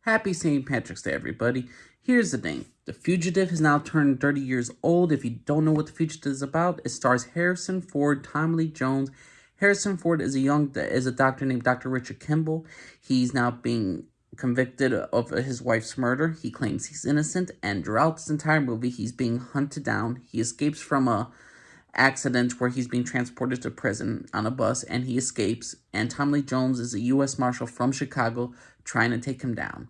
Happy St. Patrick's Day, everybody. Here's the thing. The Fugitive has now turned 30 years old. If you don't know what The Fugitive is about, it stars Harrison Ford, Tommy Lee Jones. Harrison Ford is a doctor named Dr. Richard Kimball. He's now being convicted of his wife's murder. He claims he's innocent, and throughout this entire movie, he's being hunted down. He escapes from a accident where he's being transported to prison on a bus, and he escapes, and Tommy Lee Jones is a U.S. Marshal from Chicago trying to take him down.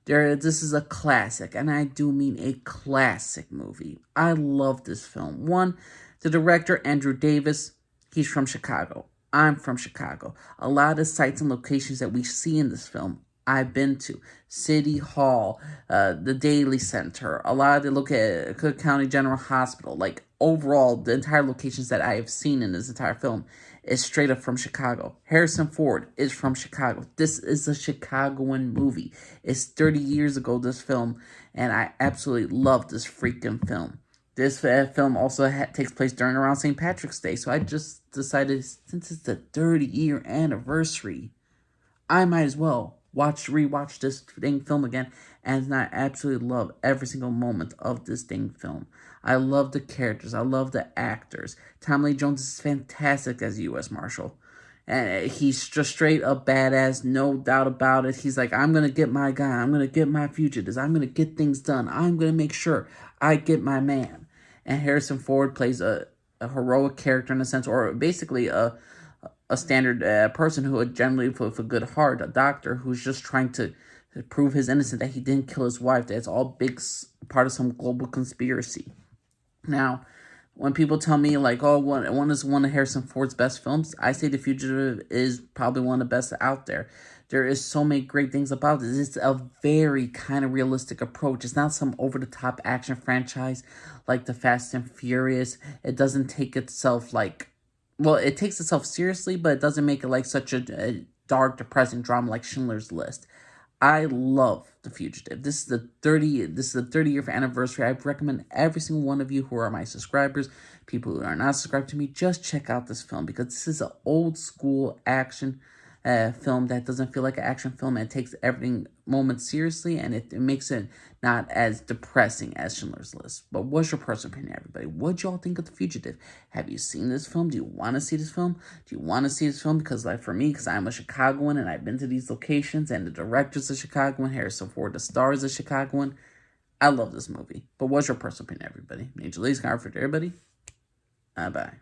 This is a classic, and I do mean a classic movie. I love this film. One, the director, Andrew Davis, he's from Chicago. I'm from Chicago. A lot of the sites and locations that we see in this film, I've been to. City Hall, the Daily Center, a lot of the look at Cook County General Hospital. Like, overall, the entire locations that I have seen in this entire film is straight up from Chicago. Harrison Ford is from Chicago. This is a Chicagoan movie. It's 30 years ago, this film, and I absolutely love this freaking film. This film also takes place during around St. Patrick's Day, so I just decided, since it's the 30-year anniversary, I might as well rewatch this dang film again, and I absolutely love every single moment of this dang film. I love the characters. I love the actors. Tommy Lee Jones is fantastic as a U.S. Marshal. And he's just straight up badass, no doubt about it. He's like, I'm going to get my guy. I'm going to get my fugitives. I'm going to get things done. I'm going to make sure I get my man. And Harrison Ford plays a heroic character in a sense, or basically a standard person who would generally, with a good heart, a doctor who's just trying to prove his innocence, that he didn't kill his wife, that it's all big part of some global conspiracy. Now, when people tell me, like, oh, one is one of Harrison Ford's best films, I say The Fugitive is probably one of the best out there. There is so many great things about this. It's a very kind of realistic approach. It's not some over-the-top action franchise like the Fast and Furious. It doesn't take itself well, it takes itself seriously, but it doesn't make it like such a dark, depressing drama like Schindler's List. I love The Fugitive. This is the 30-year anniversary. I recommend every single one of you who are my subscribers, people who are not subscribed to me, just check out this film, because this is an old school action film that doesn't feel like an action film, and it takes every moment seriously, and it makes it not as depressing as Schindler's List. But what's your personal opinion, everybody? What y'all think of The Fugitive? Have you seen this film? Do you want to see this film? Do you want to see this film? Because, like, for me, because I'm a Chicagoan and I've been to these locations, and the director's a Chicagoan, Harrison Ford, the star is a Chicagoan, I love this movie. But what's your personal opinion, everybody? Major League's for everybody. Bye.